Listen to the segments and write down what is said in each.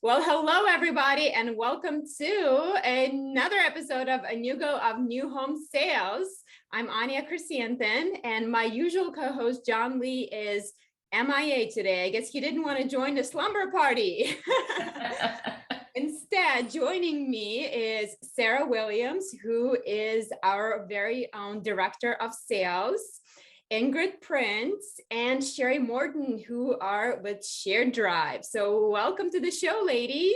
Well, hello, everybody, and welcome to another episode of A New Go of New Home Sales. I'm Anya Crescienten, and my usual co-host, John Lee, is MIA today. I guess he didn't want to join the slumber party. Instead, joining me is Sarah Williams, who is our very own Director of Sales, Ingrid Prince, and Shari Morton, who are with Shared Drive. So welcome to the show, ladies.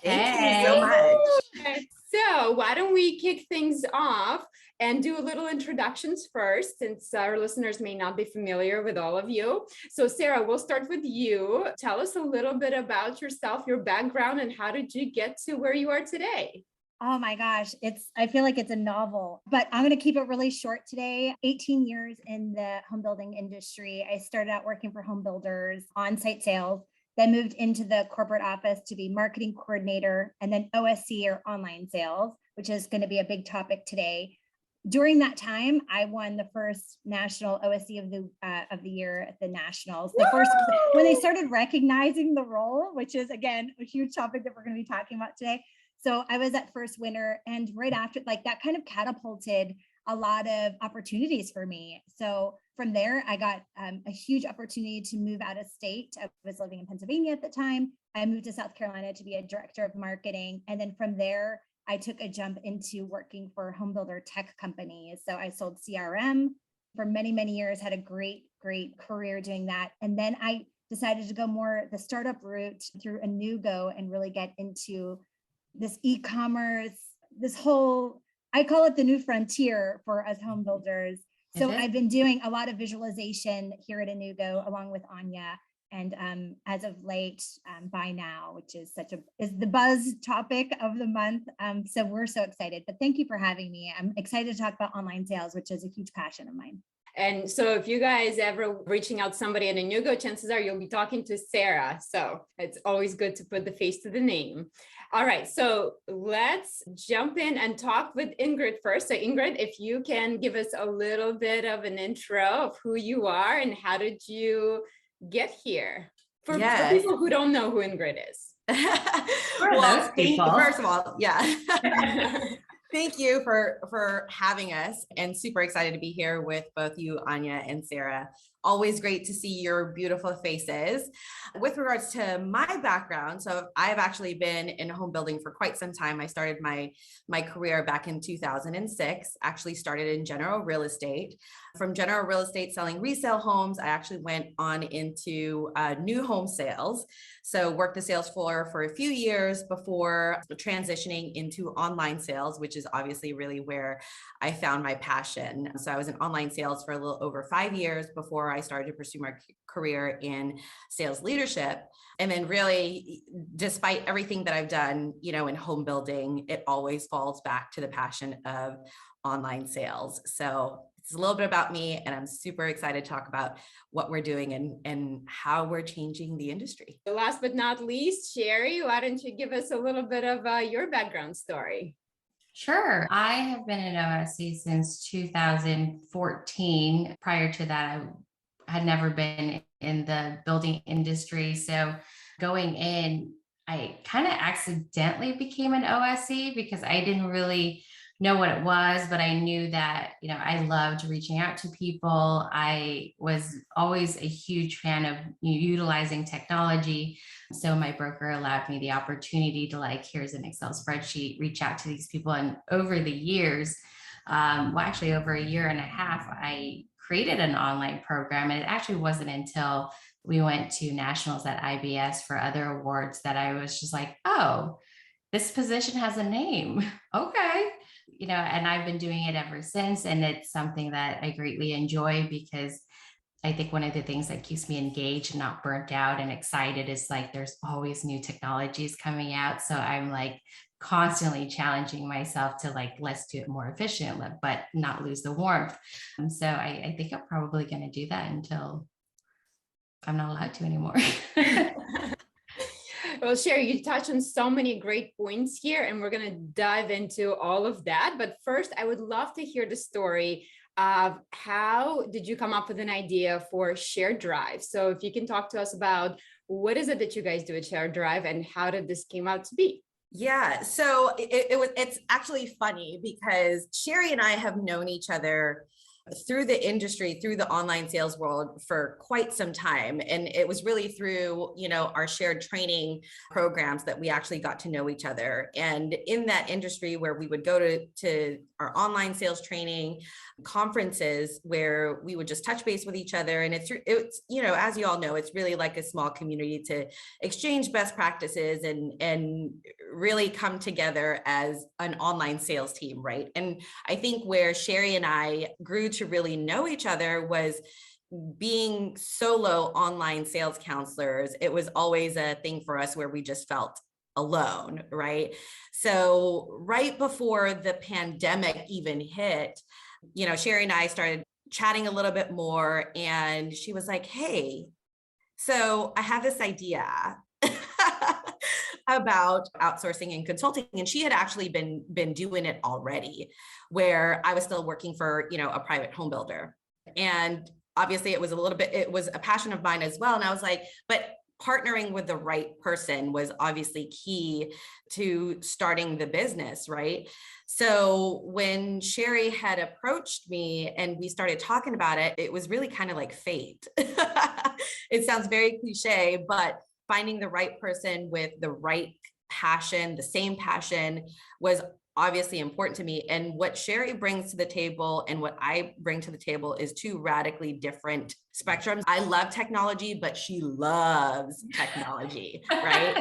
Thank you so much. So why don't we kick things off and do a little introductions first, since our listeners may not be familiar with all of you. So Sarah, we'll start with you. Tell us a little bit about yourself, your background, and how did you get to where you are today? Oh my gosh, I feel like it's a novel, but I'm going to keep it really short today. 18 years in the home building industry. I started out working for home builders, on-site sales, then moved into the corporate office to be marketing coordinator, and then OSC, or online sales, which is going to be a big topic today. During that time, I won the first national OSC of the year at the Nationals. The first when they started recognizing the role, which is again a huge topic that we're going to be talking about today. So I was that first winner, and right after, like, that kind of catapulted a lot of opportunities for me. So from there, I got a huge opportunity to move out of state. I was living in Pennsylvania at the time. I moved to South Carolina to be a director of marketing. And then from there, I took a jump into working for home builder tech companies. So I sold CRM for many, many years, had a great career doing that. And then I decided to go more the startup route through A New Go and really get into this e-commerce, this whole, I call it the new frontier for us home builders. So I've been doing a lot of visualization here at A New Go along with Anya. And as of late, Buy Now, which is is the buzz topic of the month. So we're so excited, but thank you for having me. I'm excited to talk about online sales, which is a huge passion of mine. And so if you guys ever reaching out to somebody at A New Go, chances are you'll be talking to Sarah. So it's always good to put the face to the name. All right, so let's jump in and talk with Ingrid first. So Ingrid, if you can give us a little bit of an intro of who you are and how did you get here? For people who don't know who Ingrid is. Well, first of all, thank you for having us, and super excited to be here with both you, Anya, and Sarah. Always great to see your beautiful faces. With regards to my background, so I've actually been in home building for quite some time. I started my career back in 2006, actually started in general real estate. From general real estate selling resale homes, I actually went on into new home sales. So worked the sales floor for a few years before transitioning into online sales, which is obviously really where I found my passion. So I was in online sales for a little over 5 years before I started to pursue my career in sales leadership. And then really, despite everything that I've done, in home building, it always falls back to the passion of online sales. So it's a little bit about me, and I'm super excited to talk about what we're doing and how we're changing the industry. Last but not least, Shari, why don't you give us a little bit of your background story? Sure. I have been in OSC since 2014. Prior to that, I had never been in the building industry. So going in, I kind of accidentally became an OSC because I didn't really know what it was, but I knew that, I loved reaching out to people. I was always a huge fan of utilizing technology. So my broker allowed me the opportunity to, here's an Excel spreadsheet, reach out to these people. And over the years, actually over a year and a half, I created an online program. And it actually wasn't until we went to nationals at IBS for other awards that I was just like, oh, this position has a name. Okay. And I've been doing it ever since. And it's something that I greatly enjoy because I think one of the things that keeps me engaged and not burnt out and excited is there's always new technologies coming out. So I'm constantly challenging myself to let's do it more efficient, but not lose the warmth. So I think I'm probably going to do that until I'm not allowed to anymore. Well, Shari, you touched on so many great points here, and we're going to dive into all of that. But first, I would love to hear the story of how did you come up with an idea for Shared Drive? So if you can talk to us about what is it that you guys do at Share Drive and how did this came out to be? Yeah, so it's actually funny because Shari and I have known each other through the industry, through the online sales world for quite some time. And it was really through, our shared training programs that we actually got to know each other. And in that industry where we would go to our online sales training conferences where we would just touch base with each other. And it's, as you all know, it's really like a small community to exchange best practices and really come together as an online sales team, right? And I think where Shari and I grew to really know each other was being solo online sales counselors. It was always a thing for us where we just felt alone, right? So right before the pandemic even hit, Shari and I started chatting a little bit more, and she was like, hey, so I have this idea about outsourcing and consulting. And she had actually been doing it already, where I was still working for, a private home builder. And obviously it was a passion of mine as well. And I was like, but partnering with the right person was obviously key to starting the business, right? So when Shari had approached me and we started talking about it, it was really kind of like fate. It sounds very cliche, but finding the right person with the right passion, the same passion, was obviously important to me. And what Shari brings to the table and what I bring to the table is two radically different spectrums. I love technology, but she loves technology, right?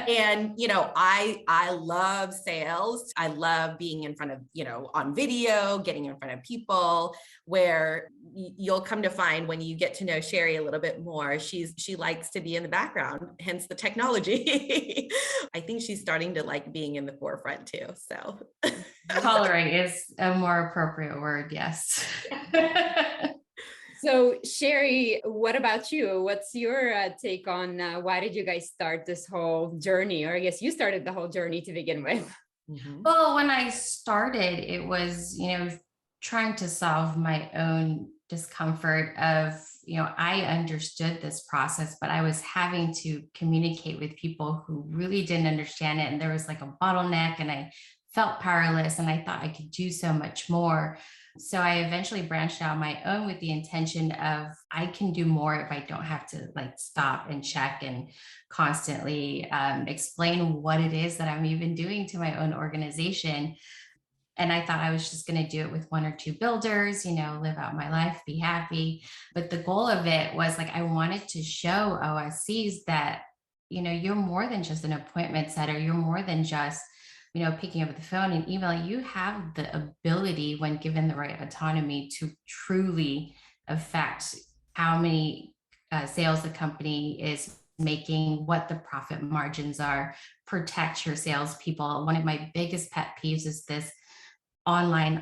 And, I love sales. I love being in front of, on video, getting in front of people, where you'll come to find when you get to know Shari a little bit more, she likes to be in the background, hence the technology. I think she's starting to like being in the forefront too. So Coloring is a more appropriate word. Yes. So Shari, what about you? What's your take on why did you guys start this whole journey? Or I guess you started the whole journey to begin with. Mm-hmm. Well, when I started, it was, trying to solve my own discomfort of, I understood this process, but I was having to communicate with people who really didn't understand it. And there was like a bottleneck and I felt powerless and I thought I could do so much more. So I eventually branched out on my own with the intention of I can do more if I don't have to like stop and check and constantly explain what it is that I'm even doing to my own organization. And I thought I was just going to do it with one or two builders, live out my life, be happy. But the goal of it was like, I wanted to show OSCs that, you're more than just an appointment setter. You're more than just, picking up the phone and emailing. You have the ability, when given the right autonomy, to truly affect how many sales the company is making, what the profit margins are, protect your salespeople. One of my biggest pet peeves is this online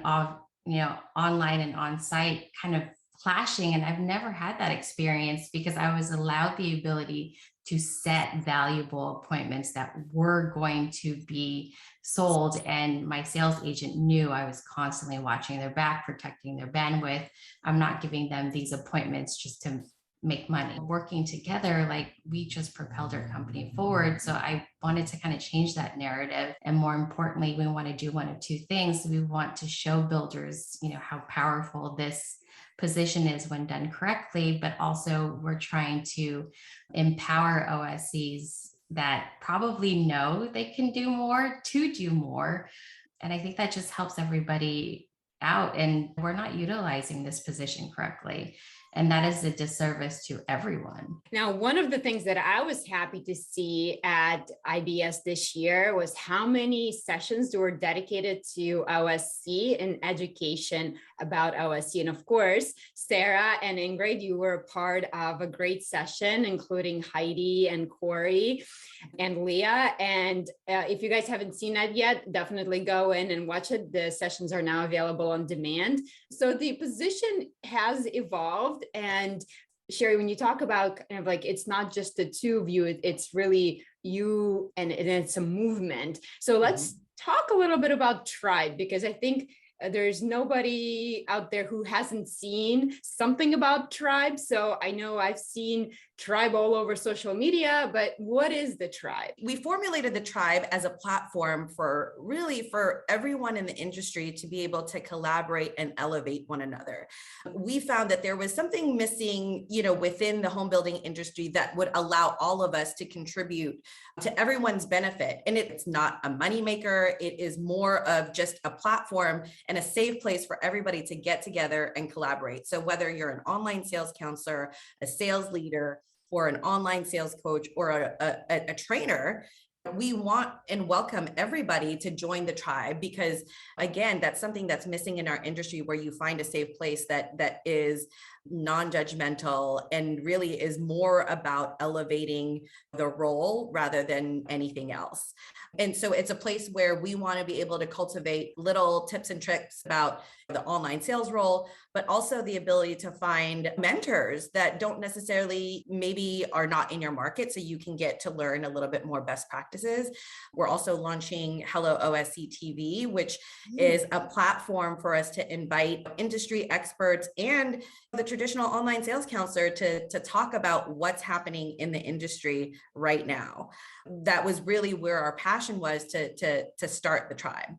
and on-site kind of clashing. And I've never had that experience because I was allowed the ability to set valuable appointments that were going to be sold. And my sales agent knew I was constantly watching their back, protecting their bandwidth. I'm not giving them these appointments just to make money. Working together, like we just propelled our company forward. So I wanted to kind of change that narrative. And more importantly, we want to do one of two things. We want to show builders, how powerful this position is when done correctly, but also we're trying to empower OSCs that probably know they can do more to do more. And I think that just helps everybody out. And we're not utilizing this position correctly. And that is a disservice to everyone. Now, one of the things that I was happy to see at IBS this year was how many sessions were dedicated to OSC and education about OSC. And of course, Sarah and Ingrid, you were a part of a great session, including Heidi and Corey and Leah. And if you guys haven't seen that yet, definitely go in and watch it. The sessions are now available on demand. So the position has evolved. And Shari, when you talk about kind of like, it's not just the two of you, it's really you and it's a movement. So let's talk a little bit about Tribe, because I think there's nobody out there who hasn't seen something about Tribe. So I know I've seen tribe all over social media, but what is the tribe? We formulated the tribe as a platform for everyone in the industry to be able to collaborate and elevate one another. We found that there was something missing, within the home building industry that would allow all of us to contribute to everyone's benefit. And it's not a moneymaker. It is more of just a platform and a safe place for everybody to get together and collaborate. So whether you're an online sales counselor, a sales leader, or an online sales coach, or a trainer, we want and welcome everybody to join the tribe, because again, that's something that's missing in our industry, where you find a safe place that is non-judgmental and really is more about elevating the role rather than anything else. And so it's a place where we want to be able to cultivate little tips and tricks about the online sales role, but also the ability to find mentors that don't necessarily maybe are not in your market, so you can get to learn a little bit more best practices. We're also launching Hello OSC TV, which is a platform for us to invite industry experts and the traditional online sales counselor to talk about what's happening in the industry right now. That was really where our passion was to start the tribe.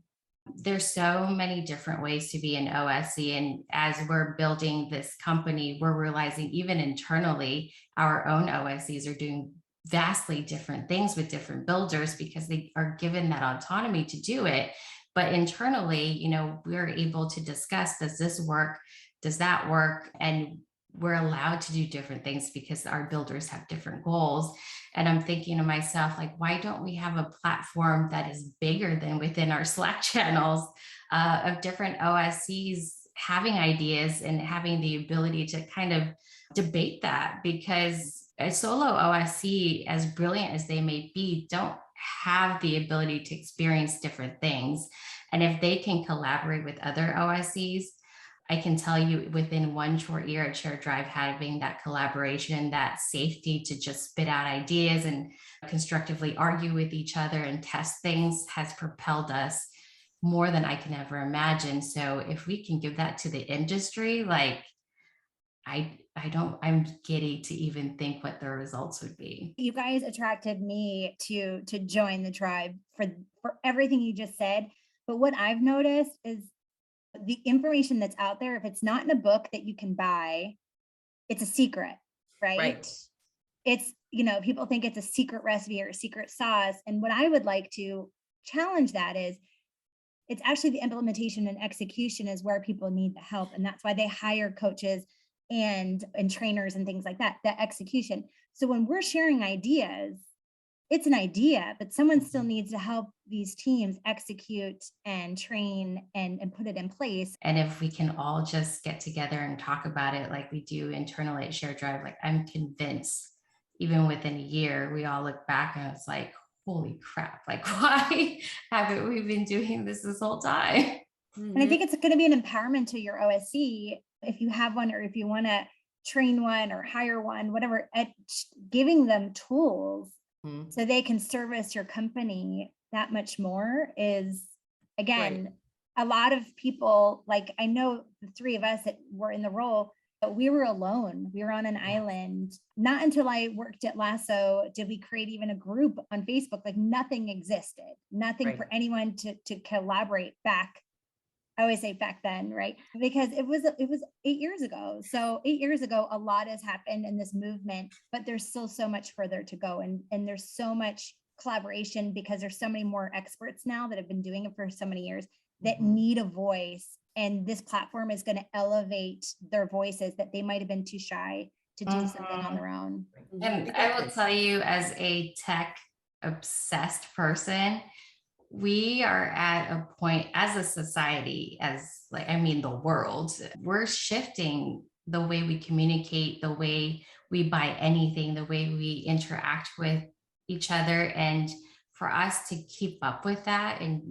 There's so many different ways to be an OSC. And as we're building this company, we're realizing even internally, our own OSCs are doing vastly different things with different builders because they are given that autonomy to do it. But internally, we're able to discuss, does this work? Does that work? And we're allowed to do different things because our builders have different goals. And I'm thinking to myself, like, why don't we have a platform that is bigger than within our Slack channels of different OSCs having ideas and having the ability to kind of debate that? Because a solo OSC, as brilliant as they may be, don't have the ability to experience different things. And if they can collaborate with other OSCs, I can tell you within one short year at Share Drive, having that collaboration, that safety to just spit out ideas and constructively argue with each other and test things has propelled us more than I can ever imagine. So if we can give that to the industry, like I'm giddy to even think what the results would be. You guys attracted me to join the tribe for everything you just said. But what I've noticed is the information that's out there, if it's not in a book that you can buy, it's a secret, right? It's, people think it's a secret recipe or a secret sauce. And what I would like to challenge that is, it's actually the implementation and execution is where people need the help. And that's why they hire coaches and trainers and things like that, the execution. So when we're sharing ideas, it's an idea, but someone still needs to help these teams execute and train and put it in place. And if we can all just get together and talk about it like we do internally at Share Drive, like I'm convinced even within a year, we all look back and it's like, holy crap, like why haven't we been doing this whole time? And I think it's going to be an empowerment to your OSC if you have one, or if you want to train one or hire one, whatever, at giving them tools so they can service your company that much more is, again, a lot of people, like I know the three of us that were in the role, but we were alone. We were on an island. Not until I worked at Lasso did we create even a group on Facebook. Like nothing existed, nothing for anyone to collaborate back. I always say back then, right? Because it was 8 years ago. So 8 years ago, a lot has happened in this movement, but there's still so much further to go. And there's so much collaboration because there's so many more experts now that have been doing it for so many years that need a voice. And this platform is going to elevate their voices that they might've been too shy to do something on their own. And I will tell you, as a tech obsessed person, we are at a point as a society, the world, we're shifting the way we communicate, the way we buy anything, the way we interact with each other. And for us to keep up with that and,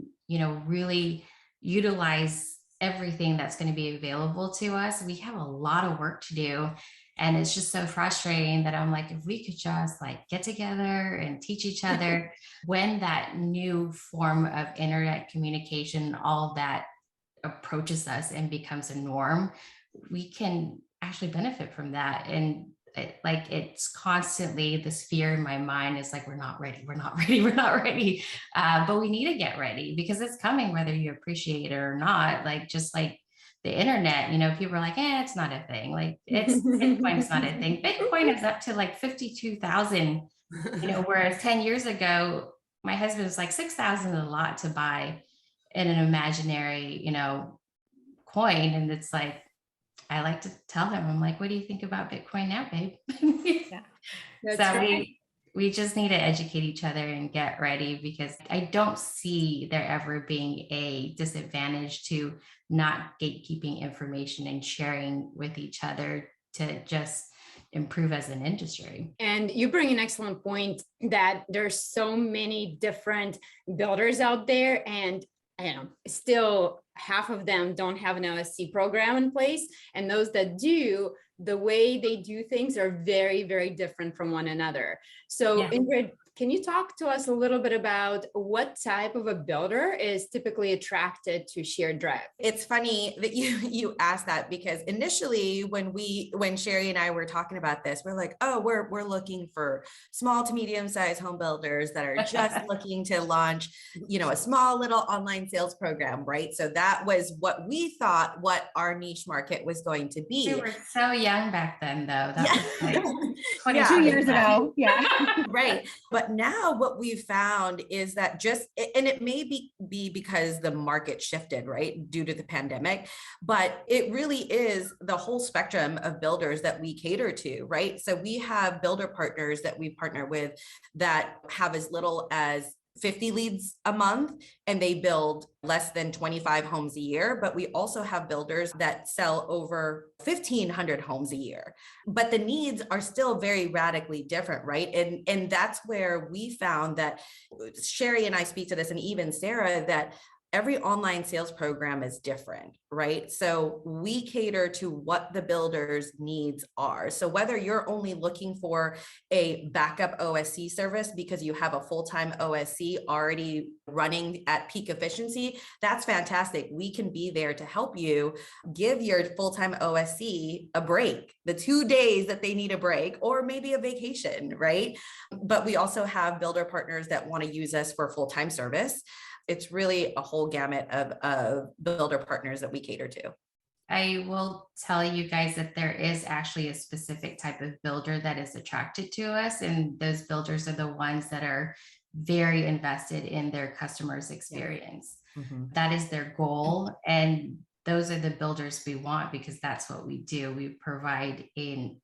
really utilize everything that's going to be available to us, we have a lot of work to do. And it's just so frustrating that I'm like, if we could just get together and teach each other when that new form of internet communication, all of that approaches us and becomes a norm, we can actually benefit from that. And it's constantly this fear in my mind is like, we're not ready, we're not ready, we're not ready. But we need to get ready because it's coming, whether you appreciate it or not. Like, just like the internet, people are like, it's not a thing. Like, Bitcoin's not a thing. Bitcoin is up to like 52,000, whereas 10 years ago, my husband was like 6,000 is a lot to buy in an imaginary, coin. And it's like, I like to tell him, I'm like, what do you think about Bitcoin now, babe? Yeah, That's So right. we just need to educate each other and get ready, because I don't see there ever being a disadvantage to not gatekeeping information and sharing with each other to just improve as an industry. And you bring an excellent point that there's so many different builders out there, and still half of them don't have an OSC program in place. And those that do, the way they do things are very, very different from one another. So Yeah. Ingrid, can you talk to us a little bit about what type of a builder is typically attracted to shared drive? It's funny that you asked that, because initially when Shari and I were talking about this, we're like, oh, we're looking for small to medium-sized home builders that are just looking to launch, a small little online sales program, right? So that was what we thought what our niche market was going to be. We were so young back then, though. That was like 22 years ago. Yeah. Right. But now what we've found is that and it may be because the market shifted, right, due to the pandemic, but it really is the whole spectrum of builders that we cater to, right? So we have builder partners that we partner with that have as little as 50 leads a month, and they build less than 25 homes a year. But we also have builders that sell over 1,500 homes a year. But the needs are still very radically different, right? And that's where we found that Shari and I speak to this, and even Sarah, that every online sales program is different, right? So we cater to what the builder's needs are. So whether you're only looking for a backup OSC service because you have a full-time OSC already running at peak efficiency, that's fantastic. We can be there to help you give your full-time OSC a break, the 2 days that they need a break, or maybe a vacation, right? But we also have builder partners that want to use us for full-time service. It's really a whole gamut of builder partners that we cater to. I will tell you guys that there is actually a specific type of builder that is attracted to us. And those builders are the ones that are very invested in their customers' experience. Mm-hmm. That is their goal. And those are the builders we want, because that's what we do. We provide a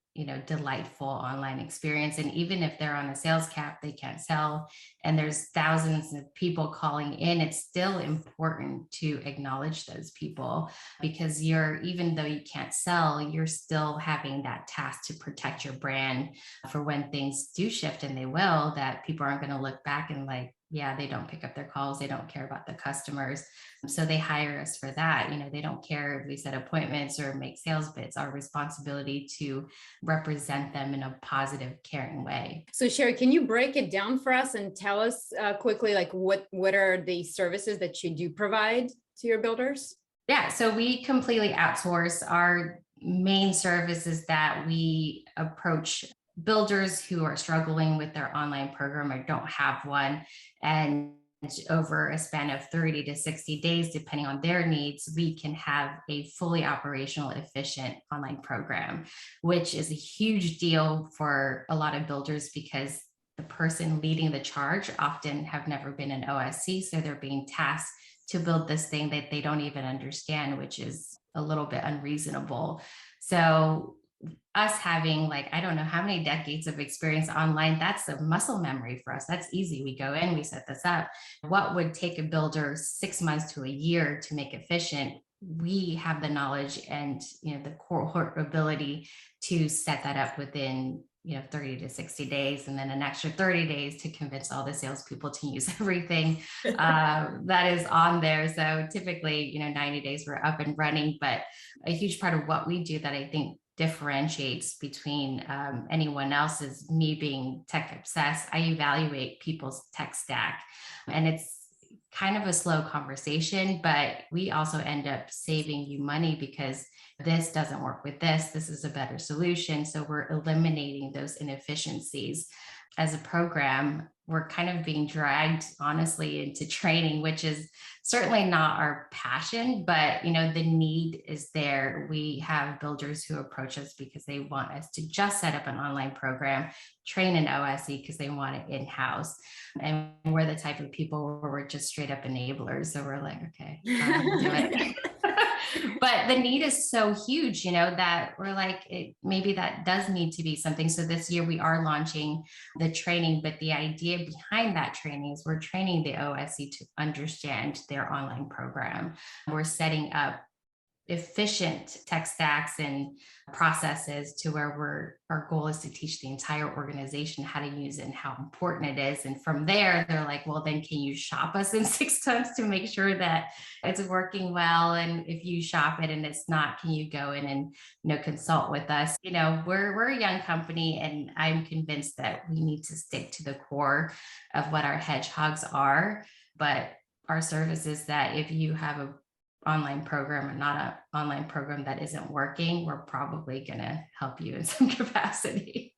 delightful online experience. And even if they're on a sales cap, they can't sell, and there's thousands of people calling in, it's still important to acknowledge those people, because even though you can't sell, you're still having that task to protect your brand for when things do shift, and they will, that people aren't going to look back and like, yeah, they don't pick up their calls. They don't care about the customers. So they hire us for that. They don't care if we set appointments or make sales bits. Our responsibility to represent them in a positive, caring way. So Shari, can you break it down for us and tell us quickly, like what are the services that you do provide to your builders? Yeah, so we completely outsource. Our main service is that we approach builders who are struggling with their online program or don't have one, and over a span of 30 to 60 days, depending on their needs, we can have a fully operational, efficient online program, which is a huge deal for a lot of builders, because the person leading the charge often have never been an OSC. So they're being tasked to build this thing that they don't even understand, which is a little bit unreasonable. So us having I don't know how many decades of experience online, that's a muscle memory for us. That's easy. We go in, we set this up. What would take a builder 6 months to a year to make efficient, we have the knowledge and the core ability to set that up within 30 to 60 days, and then an extra 30 days to convince all the salespeople to use everything that is on there. So typically, 90 days we're up and running. But a huge part of what we do that I think differentiates between anyone else is me being tech obsessed. I evaluate people's tech stack, and it's kind of a slow conversation, but we also end up saving you money because this doesn't work with this. This is a better solution. So we're eliminating those inefficiencies. As a program, we're kind of being dragged, honestly, into training, which is certainly not our passion, but the need is there. We have builders who approach us because they want us to just set up an online program, train an OSE because they want it in-house. And we're the type of people where we're just straight up enablers. So we're like, okay, do it. But the need is so huge, that we're like, maybe that does need to be something. So this year we are launching the training, but the idea behind that training is we're training the OSE to understand their online program. We're setting up efficient tech stacks and processes to where our goal is to teach the entire organization how to use it and how important it is. And from there, they're like, well, then can you shop us in 6 months to make sure that it's working well? And if you shop it and it's not, can you go in and consult with us? We're a young company, and I'm convinced that we need to stick to the core of what our hedgehogs are. But our service is that if you have a online program or not an online program that isn't working, we're probably going to help you in some capacity.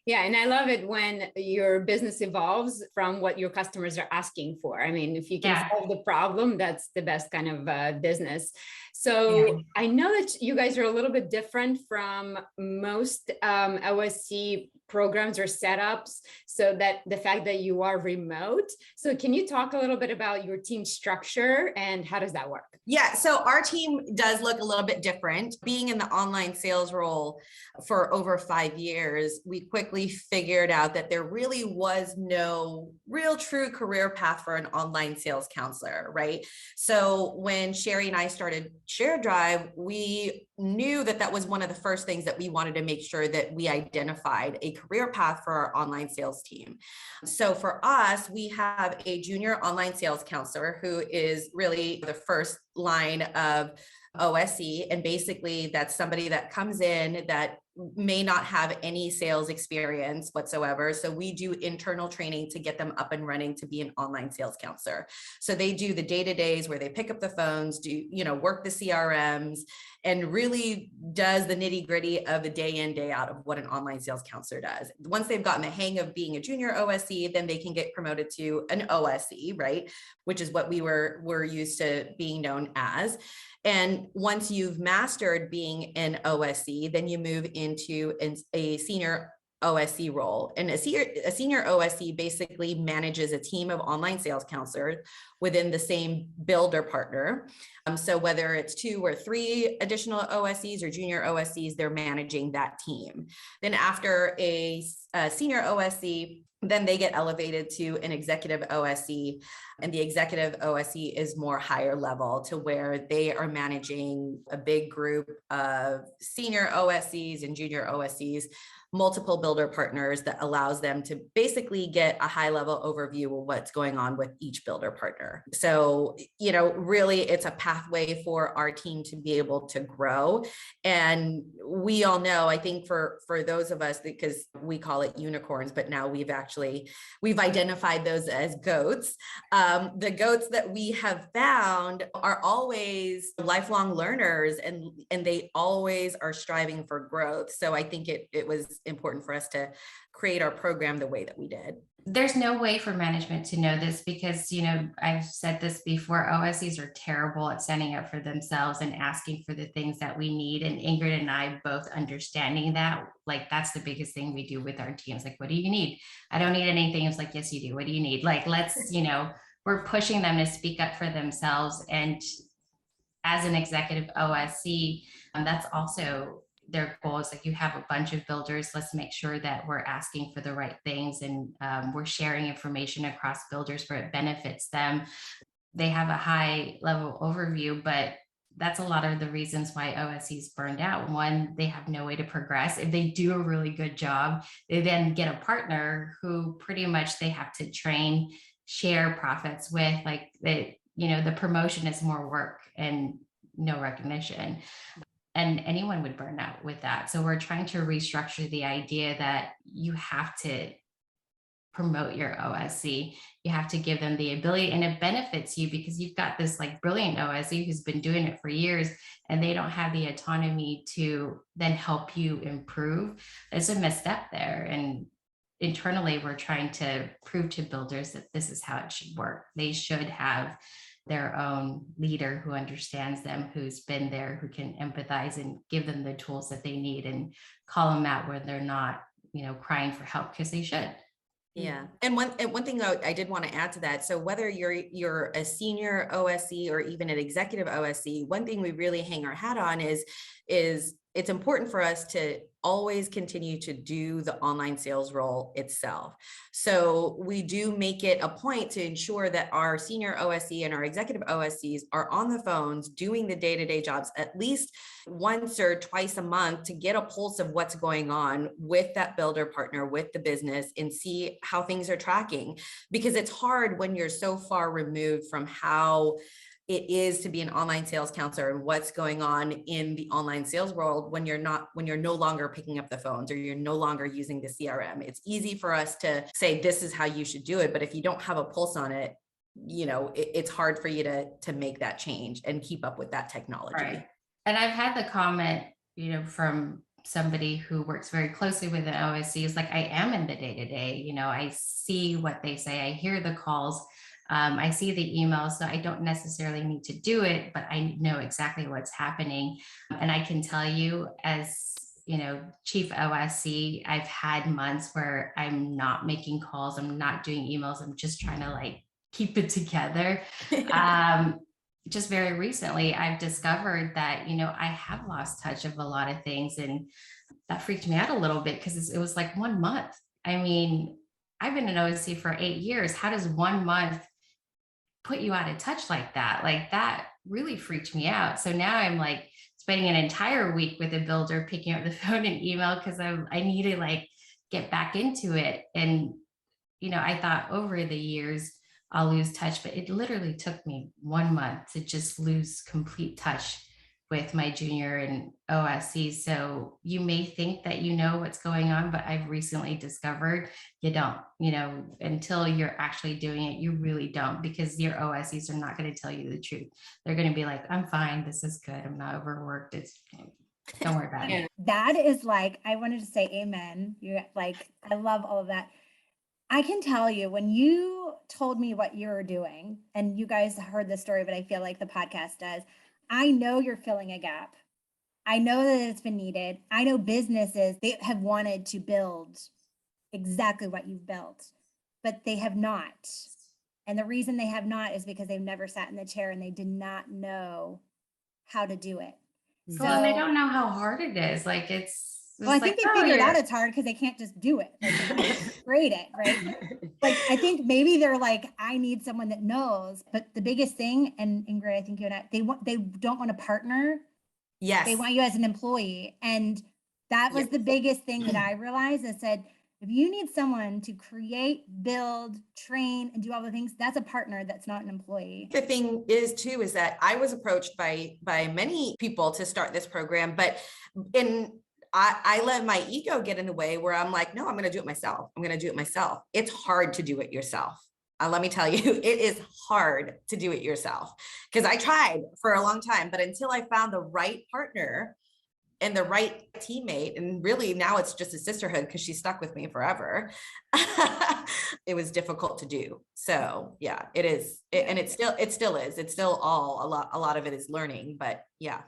Yeah. And I love it when your business evolves from what your customers are asking for. I mean, if you can solve the problem, that's the best kind of business. So I know that you guys are a little bit different from most OSC programs or setups. So that the fact that you are remote. So can you talk a little bit about your team structure and how does that work? Yeah, so our team does look a little bit different. Being in the online sales role for over 5 years, we quickly figured out that there really was no real true career path for an online sales counselor, right? So when Shari and I started Share Drive, we knew that that was one of the first things that we wanted to make sure that we identified a career path for our online sales team. So for us, we have a junior online sales counselor who is really the first line of OSE. And basically that's somebody that comes in that may not have any sales experience whatsoever. So we do internal training to get them up and running to be an online sales counselor. So they do the day-to-days where they pick up the phones, work the CRMs, and really does the nitty-gritty of the day in, day out of what an online sales counselor does. Once they've gotten the hang of being a junior OSE, then they can get promoted to an OSE, right? Which is what we're used to being known as. And once you've mastered being an OSE, then you move into a senior OSE role. And a senior OSE basically manages a team of online sales counselors within the same builder partner. So whether it's 2 or 3 additional OSEs or junior OSEs, they're managing that team. Then after a senior OSE, then they get elevated to an executive OSE, and the executive OSE is more higher level to where they are managing a big group of senior OSEs and junior OSEs, multiple builder partners that allows them to basically get a high level overview of what's going on with each builder partner. So, really it's a pathway for our team to be able to grow. And we all know, I think for those of us, because we call it unicorns, but now we've identified those as goats. The goats that we have found are always lifelong learners, and they always are striving for growth. So I think it was important for us to create our program the way that we did. There's no way for management to know this because, I've said this before, OSEs are terrible at standing up for themselves and asking for the things that we need. And Ingrid and I both understanding that, like, that's the biggest thing we do with our teams. Like, what do you need? I don't need anything. It's like, yes, you do. What do you need? Like, let's, we're pushing them to speak up for themselves. And as an executive OSE, that's also their goal is like, you have a bunch of builders. Let's make sure that we're asking for the right things and we're sharing information across builders where it benefits them. They have a high level overview, but that's a lot of the reasons why OSEs burned out. One, they have no way to progress. If they do a really good job, they then get a partner who pretty much they have to train, share profits with. Like the promotion is more work and no recognition. And anyone would burn out with that. So we're trying to restructure the idea that you have to promote your OSC. You have to give them the ability, and it benefits you because you've got this like brilliant OSC who's been doing it for years, and they don't have the autonomy to then help you improve. There's a misstep there. And internally, we're trying to prove to builders that this is how it should work. They should have their own leader who understands them, who's been there, who can empathize and give them the tools that they need and call them out when they're not, crying for help, because they should. Yeah. And one thing I did want to add to that. So whether you're a senior OSC or even an executive OSC, one thing we really hang our hat on is it's important for us to always continue to do the online sales role itself. So we do make it a point to ensure that our senior OSC and our executive OSCs are on the phones doing the day-to-day jobs at least once or twice a month to get a pulse of what's going on with that builder partner, with the business, and see how things are tracking. Because it's hard when you're so far removed from how it is to be an online sales counselor and what's going on in the online sales world when you're no longer picking up the phones or you're no longer using the CRM. It's easy for us to say, this is how you should do it. But if you don't have a pulse on it, it's hard for you to make that change and keep up with that technology. Right. And I've had the comment, from somebody who works very closely with an OSC, is like, I am in the day-to-day, I see what they say, I hear the calls. I see the emails, so I don't necessarily need to do it, but I know exactly what's happening. And I can tell you, as chief OSC, I've had months where I'm not making calls, I'm not doing emails, I'm just trying to like keep it together. Just very recently, I've discovered that, I have lost touch of a lot of things, and that freaked me out a little bit because it was like 1 month. I mean, I've been an OSC for 8 years. How does 1 month put you out of touch like that? Like, that really freaked me out. So now I'm like spending an entire week with a builder picking up the phone and email because I need to like get back into it. And, I thought over the years I'll lose touch, but it literally took me 1 month to just lose complete touch with my junior and OSC. So you may think that you know what's going on, but I've recently discovered you don't, until you're actually doing it, you really don't, because your OSCs are not going to tell you the truth. They're going to be like, I'm fine, this is good, I'm not overworked, don't worry about it. That is like, I wanted to say amen. I love all of that. I can tell you, when you told me what you're doing, and you guys heard the story, but I feel like the podcast does, I know you're filling a gap. I know that it's been needed. I know businesses, they have wanted to build exactly what you've built, but they have not. And the reason they have not is because they've never sat in the chair and they did not know how to do it. Well, they don't know how hard it is. Like, I think they figured out it's hard because they can't just do it. Like, they can't grade it, right? Like, I think maybe they're like, I need someone that knows. But the biggest thing, and Ingrid, I think you and I, they don't want to partner. Yes. They want you as an employee. And that was the biggest thing that I realized. I said, if you need someone to create, build, train, and do all the things, that's a partner. That's not an employee. The thing is too, is that I was approached by many people to start this program, but I let my ego get in the way where I'm like, no, I'm going to do it myself. It's hard to do it yourself. Let me tell you, it is hard to do it yourself, because I tried for a long time, but until I found the right partner and the right teammate, and really now it's just a sisterhood because she stuck with me forever, it was difficult to do. So yeah, it is. And it still is. It's still a lot of it is learning, but yeah.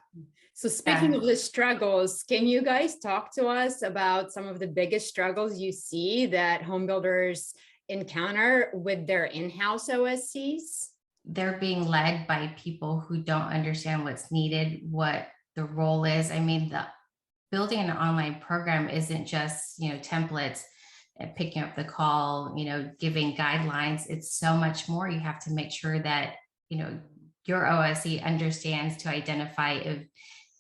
So speaking of the struggles, can you guys talk to us about some of the biggest struggles you see that home builders encounter with their in-house OSCs? They're being led by people who don't understand what's needed, what the role is. I mean, the building an online program isn't just, templates and picking up the call, giving guidelines. It's so much more. You have to make sure that, your OSC understands to identify if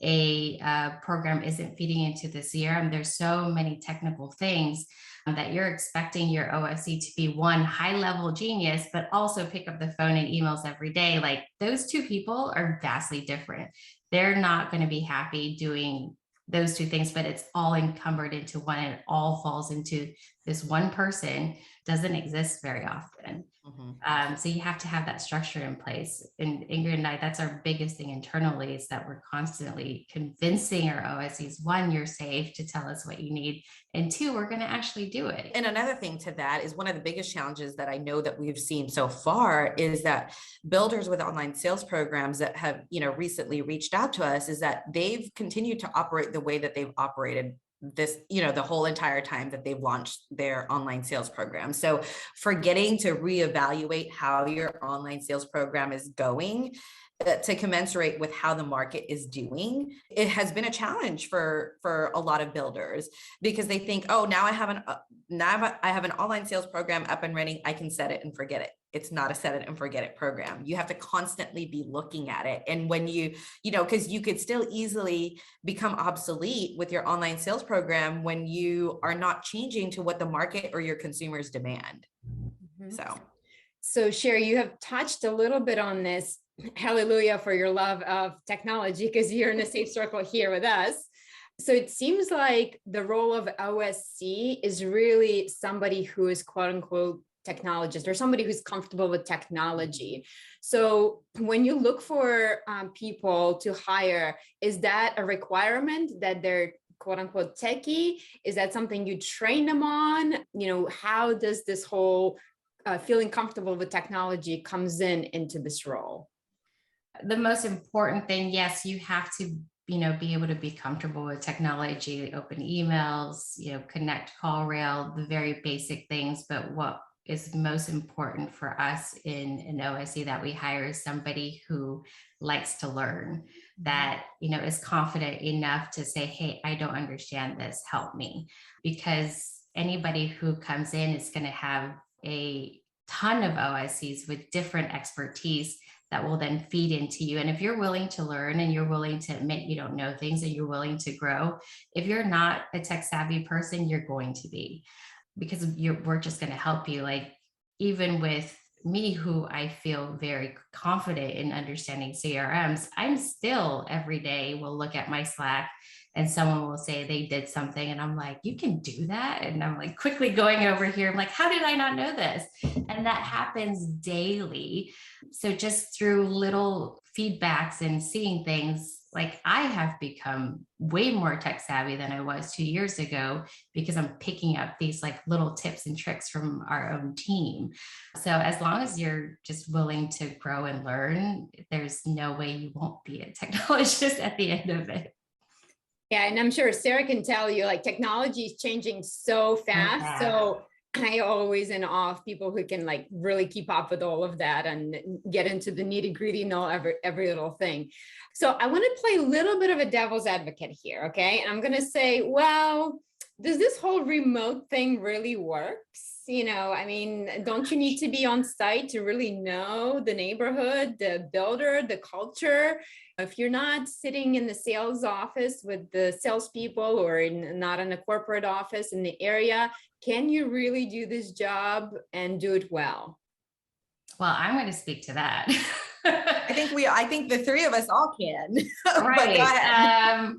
a program isn't feeding into the CRM. There's so many technical things that you're expecting your OSC to be one high-level genius, but also pick up the phone and emails every day. Like, those two people are vastly different. They're not going to be happy doing those two things, but it's all encumbered into one, and it all falls into this one person doesn't exist very often. So you have to have that structure in place. And Ingrid and I, that's our biggest thing internally, is that we're constantly convincing our OSCs, one, you're safe to tell us what you need, and two, we're going to actually do it. And another thing to that is, one of the biggest challenges that I know that we've seen so far is that builders with online sales programs that have, recently reached out to us, is that they've continued to operate the way that they've operated this, the whole entire time that they've launched their online sales program. So forgetting to reevaluate how your online sales program is going to commensurate with how the market is doing, it has been a challenge for a lot of builders, because they think, oh, now I have an online sales program up and running, I can set it and forget it. It's not a set it and forget it program. You have to constantly be looking at it. And when because you could still easily become obsolete with your online sales program when you are not changing to what the market or your consumers demand. So Shari, you have touched a little bit on this. Hallelujah for your love of technology, because you're in a safe circle here with us. So it seems like the role of OSC is really somebody who is quote unquote technologist, or somebody who's comfortable with technology. So when you look for people to hire, is that a requirement that they're quote unquote techie? Is that something you train them on? How does this whole feeling comfortable with technology comes into this role? The most important thing, yes, you have to, be able to be comfortable with technology, open emails, connect CallRail, the very basic things. But what is most important for us in an OSC that we hire is somebody who likes to learn, that, is confident enough to say, hey, I don't understand this, help me. Because anybody who comes in is going to have a ton of OSCs with different expertise that will then feed into you. And if you're willing to learn, and you're willing to admit you don't know things, and you're willing to grow, if you're not a tech savvy person, you're going to be, because we're just going to help you. Like, even with me, who I feel very confident in understanding CRMs, I'm still every day will look at my Slack and someone will say they did something, and I'm like, you can do that? And I'm like quickly going over here. I'm like, how did I not know this? And that happens daily. So just through little feedbacks and seeing things, like, I have become way more tech savvy than I was 2 years ago, because I'm picking up these like little tips and tricks from our own team. So as long as you're just willing to grow and learn, there's no way you won't be a technologist at the end of it. Yeah, and I'm sure Sarah can tell you, like, technology is changing so fast. So I always in awe of people who can like really keep up with all of that and get into the nitty gritty, know every little thing. So I want to play a little bit of a devil's advocate here. Okay. And I'm going to say, well, does this whole remote thing really works? I mean, don't you need to be on site to really know the neighborhood, the builder, the culture? If you're not sitting in the sales office with the salespeople, or not in a corporate office in the area, can you really do this job and do it well? Well, I'm going to speak to that. I think the three of us all can. Right.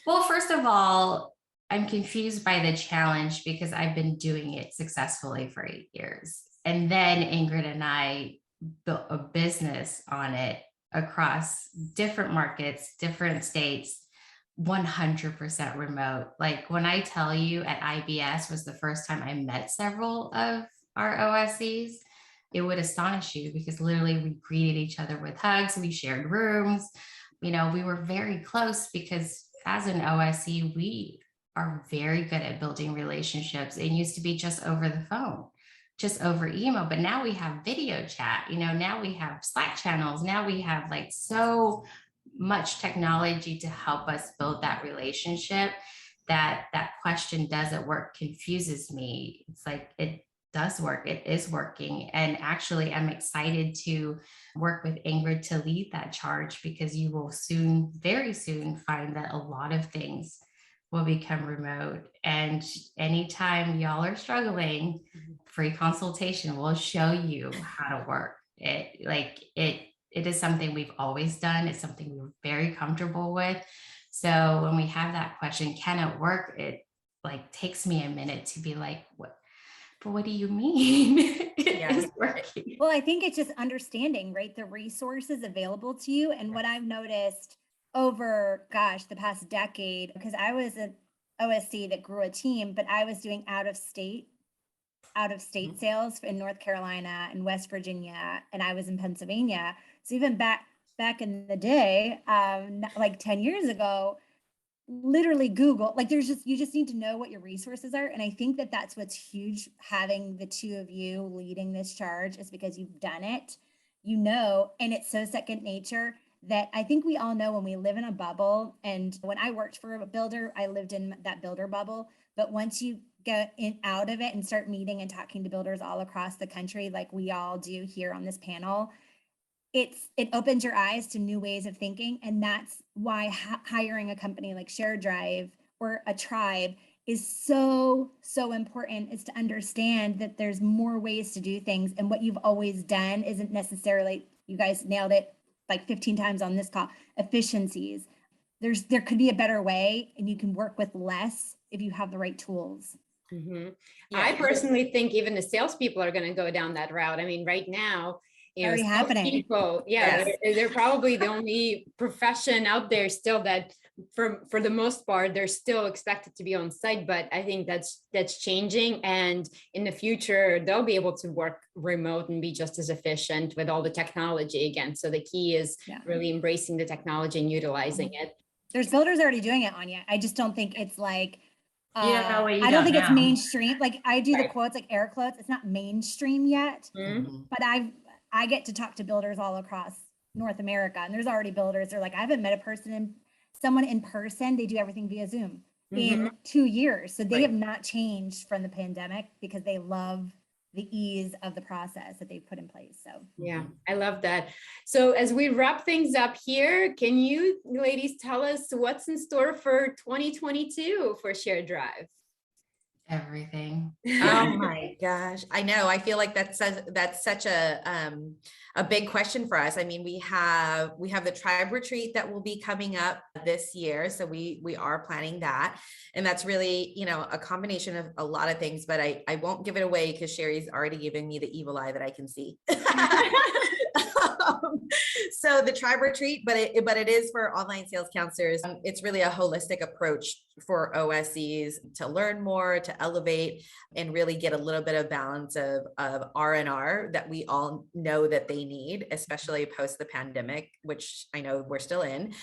Well, first of all, I'm confused by the challenge, because I've been doing it successfully for 8 years. And then Ingrid and I built a business on it across different markets, different states, 100% remote. Like, when I tell you at IBS was the first time I met several of our OSCs, it would astonish you, because literally we greeted each other with hugs. We shared rooms. We were very close, because as an OSC, we are very good at building relationships. It used to be just over the phone, just over email, but now we have video chat, now we have Slack channels. Now we have like so much technology to help us build that relationship. That question, does it work, confuses me. It's like, it does work. It is working. And actually, I'm excited to work with Ingrid to lead that charge, because you will very soon find that a lot of things will become remote. And anytime y'all are struggling, free consultation will show you how to work it. It is something we've always done. It's something we're very comfortable with. So when we have that question, can it work? like takes me a minute to be like, what do you mean? Yes. It's working. Well, I think it's just understanding, right? The resources available to you. And what I've noticed over, the past decade, because I was an OSC that grew a team, but I was doing out of state sales in North Carolina and West Virginia, and I was in Pennsylvania. So even back in the day, like 10 years ago, literally Google, like you just need to know what your resources are. And I think that that's what's huge, having the two of you leading this charge, is because you've done it, and it's so second nature that I think we all know when we live in a bubble. And when I worked for a builder, I lived in that builder bubble. But once you get out of it and start meeting and talking to builders all across the country, like we all do here on this panel, it opens your eyes to new ways of thinking. And that's why hiring a company like Share Drive or a tribe is so important, is to understand that there's more ways to do things. And what you've always done isn't necessarily, you guys nailed it like 15 times on this call, efficiencies. There could be a better way, and you can work with less if you have the right tools. Mm-hmm. Yeah. I personally think even the salespeople are going to go down that route. I mean, right now, already happening. People, they're probably the only profession out there still that, for the most part, they're still expected to be on site. But I think that's changing, and in the future, they'll be able to work remote and be just as efficient with all the technology again. So the key is really embracing the technology and utilizing it. There's builders already doing it, Anya. I just don't think it's like, I don't think it's mainstream. Like I do the quotes, like air quotes. It's not mainstream yet, but I get to talk to builders all across North America, and there's already builders. They're like, I haven't met someone in person. They do everything via Zoom in 2 years. So they have not changed from the pandemic because they love the ease of the process that they've put in place. So yeah, I love that. So as we wrap things up here, can you ladies tell us what's in store for 2022 for Share Drive? Everything. Oh my gosh. I know. I feel like that's such a big question for us. I mean, we have the tribe retreat that will be coming up this year. So we are planning that. And that's really, a combination of a lot of things, but I won't give it away because Shari's already given me the evil eye that I can see. So the tribe retreat, but it is for online sales counselors. It's really a holistic approach for OSCs to learn more, to elevate, and really get a little bit of balance of R&R that we all know that they need, especially post the pandemic, which I know we're still in.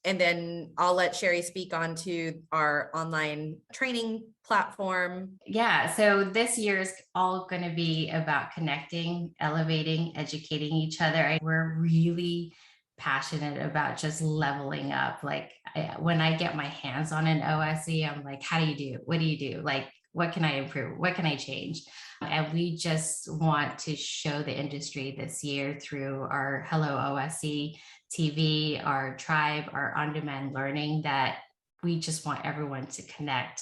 And then I'll let Shari speak on to our online training platform. Yeah, so this year is all going to be about connecting, elevating, educating each other. We're really passionate about just leveling up. Like when I get my hands on an OSC, I'm like, how do you do? What do you do? Like, what can I improve? What can I change? And we just want to show the industry this year through our Hello OSC TV, our tribe, our on-demand learning, that we just want everyone to connect.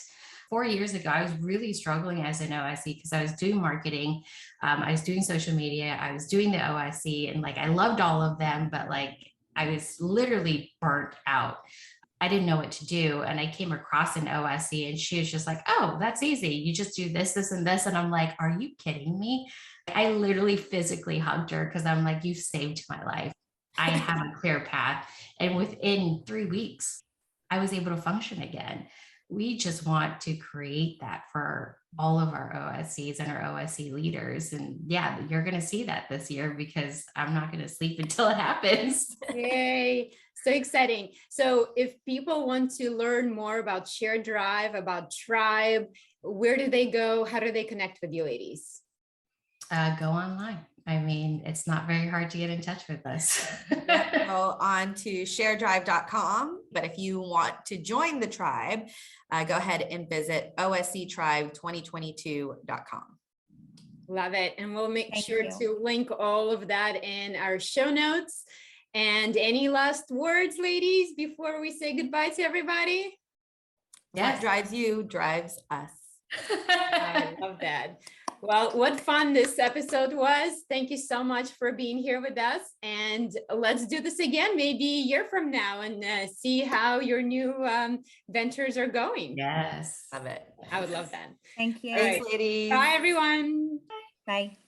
4 years ago, I was really struggling as an OSC because I was doing marketing, I was doing social media, I was doing the OSC, and like I loved all of them, but like I was literally burnt out. I didn't know what to do. And I came across an OSC and she was just like, oh, that's easy. You just do this, this, and this. And I'm like, are you kidding me? I literally physically hugged her because I'm like, you've saved my life. I have a clear path. And within 3 weeks, I was able to function again. We just want to create that for all of our OSCs and our OSC leaders. And yeah, you're going to see that this year because I'm not going to sleep until it happens. Yay. So exciting. So if people want to learn more about Share Drive, about Tribe, where do they go? How do they connect with you ladies? Go online. I mean, it's not very hard to get in touch with us. Yep, go on to sharedrive.com. But if you want to join the tribe, go ahead and visit osctribe2022.com. Love it. And we'll make sure to link all of that in our show notes. And any last words, ladies, before we say goodbye to everybody? Yes. What drives you drives us. I love that. Well, what fun this episode was. Thank you so much for being here with us. And let's do this again, maybe a year from now, and see how your new ventures are going. Yes. Love it. I would love that. Thank you. All right. Thanks, ladies. Bye, everyone. Bye.